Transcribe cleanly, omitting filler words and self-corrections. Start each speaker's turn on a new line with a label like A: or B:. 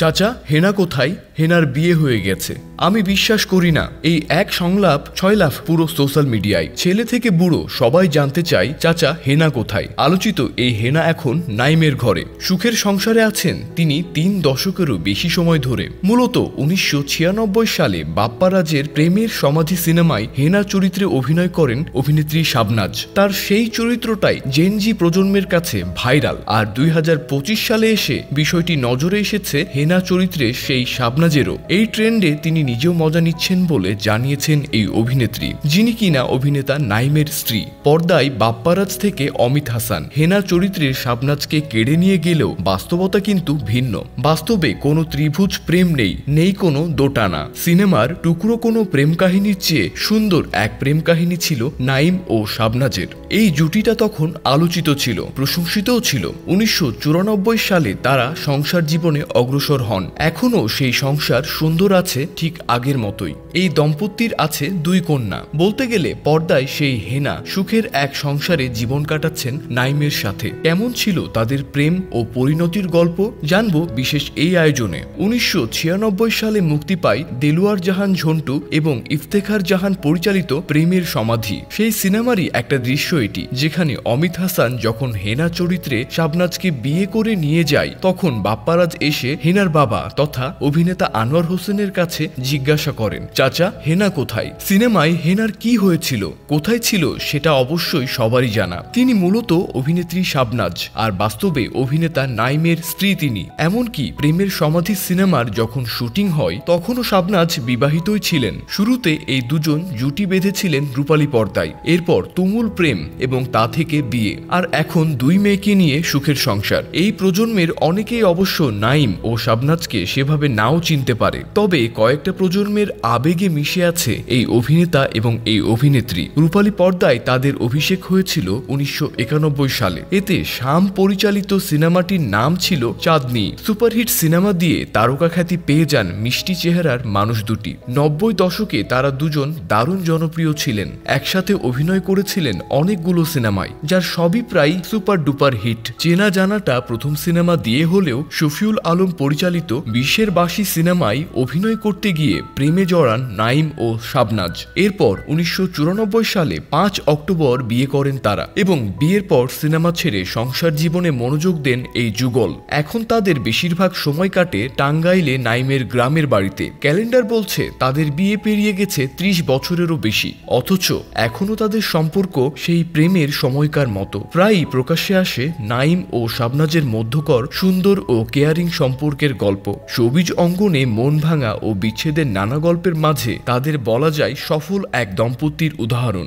A: চাচা, হেনা কোথায়? হেনার বিয়ে হয়ে গেছে। আমি বিশ্বাস করি না। এই এক সংলাপ ছয়লাফ পুরো সোশ্যাল মিডিয়ায়। ছেলে থেকে বুড়ো সবাই জানতে চায় চাচা হেনা কোথায়। আলোচিত এই হেনা এখন নাইমের ঘরে সুখের সংসারে আছেন তিনি 3 দশকেরও বেশি সময় ধরে। মূলত 1996 সালে বাপ্পারাজের প্রেমের সমাধি সিনেমায় হেনা চরিত্রে অভিনয় করেন অভিনেত্রী শাবনাজ। তার সেই চরিত্রটাই জেনজি প্রজন্মের কাছে ভাইরাল। আর 2025 সালে এসে বিষয়টি নজরে এসেছে হেনা চরিত্রে সেই শাবনাজেরও। এই ট্রেন্ডে তিনি নিজেও মজা নিচ্ছেন বলে জানিয়েছেন এই অভিনেত্রী, যিনি কিনা অভিনেতা নাইমের স্ত্রী। পর্দায় বাপ্পারাজ থেকে অমিত হাসান হেনা চরিত্রের শাবনাজকে কেড়ে নিয়ে গেলেও বাস্তবতা কিন্তু ভিন্ন। বাস্তবে কোনো ত্রিভুজ প্রেম নেই কোনো দোটানা। সিনেমার টুকরো কোনো প্রেম কাহিনীর চেয়ে সুন্দর এক প্রেম কাহিনী ছিল নাইম ও শাবনাজের। এই জুটিটা তখন আলোচিত ছিল, প্রশংসিতও ছিল। 1994 সালে তারা সংসার জীবনে অগ্রসর হন। এখনও সেই সংসার সুন্দর আছে ঠিক আগের মতোই। এই দম্পতির আছে 2 কন্যা। বলতে গেলে পর্দায় সেই হেনা সুখের এক সংসারে জীবন কাটাচ্ছেন নাইমের সাথে। কেমন ছিল তাদের প্রেম ও পরিণতির গল্প জানবো বিশেষ এই আয়োজনে। 1996 সালে মুক্তি পায় দেলোয়ার জাহান ঝন্টু এবং ইফতেখার জাহান পরিচালিত প্রেমের সমাধি। সেই সিনেমারই একটা দৃশ্য এটি, যেখানে অমিত হাসান যখন হেনা চরিত্রে শাবনাজকে বিয়ে করে নিয়ে যায়, তখন বাপ্পারাজ এসে হেনার বাবা তথা অভিনেতা আনোয়ার হোসেনের কাছে জিজ্ঞাসা করেন, চাচা হেনা কোথায়? সিনেমায় হেনার কি হয়েছিল, কোথায় ছিল সেটা অবশ্যই সবারই জানা। তিনি মূলত অভিনেত্রী শাবনাজ, আর বাস্তবে অভিনেতা নাইমের স্ত্রী তিনি। এমনকি প্রেমের সমাধি সিনেমার যখন শুটিং হয় তখনও শাবনাজ বিবাহিতই ছিলেন। শুরুতে এই দুজন জুটি বেঁধেছিলেন রূপালী পর্দায়, এরপর তুমুল প্রেম এবং তা থেকে বিয়ে, আর এখন 2 মেয়েকে নিয়ে সুখের সংসার। এই প্রজন্মের অনেকেই অবশ্য নাইম ও শাবনাজকে সেভাবে নাও চিনতে পারে, তবে কয়েকটা প্রজন্মের আবেগে মিশে আছে এই অভিনেতা এবং এই অভিনেত্রী। রূপালী পর্দায় তাদের অভিষেক হয়েছিল 1991 সালে। এতে শাম পরিচালিত সিনেমাটির নাম ছিল চাঁদনি। সুপারহিট সিনেমা দিয়ে তারকা খ্যাতি পেয়ে যান মিষ্টি চেহারার মানুষ দুটি। 90 দশকে তারা দুজন দারুণ জনপ্রিয় ছিলেন। একসাথে অভিনয় করেছিলেন অনেকগুলো সিনেমায়, যার সবই প্রায় সুপার ডুপার হিট। চেনা জানাটা প্রথম সিনেমা দিয়ে হলেও শফিউল আলম পরিচালিত বিশ্বের বাসী সিনেমায় অভিনয় করতে গিয়ে প্রেমে জড়ান নাইম ও শাবনাজ। এরপর 1994 সালে 5 অক্টোবর বিয়ে করেন তারা, এবং বিয়ের পর সিনেমা ছেড়ে সংসার জীবনে মনোযোগ দেন এই যুগল। এখন তাদের বেশিরভাগ সময় কাটে টাঙ্গাইলে নাইমের গ্রামের বাড়িতে। ক্যালেন্ডার বলছে তাদের বিয়ে পেরিয়ে গেছে 30 বছরেরও বেশি, অথচ এখনো তাদের সম্পর্ক সেই প্রেমের সময়কার মতো। প্রায়ই প্রকাশ্যে আসে নাইম ও শাবনাজের মধ্যকর সুন্দর ও কেয়ারিং সম্পর্কের গল্প। শোবিজ অঙ্গনে মন ভাঙা ও বিচ্ছেদের নানা গল্পের মাঝে তাদের বলা যায় সফল এক দম্পতির উদাহরণ।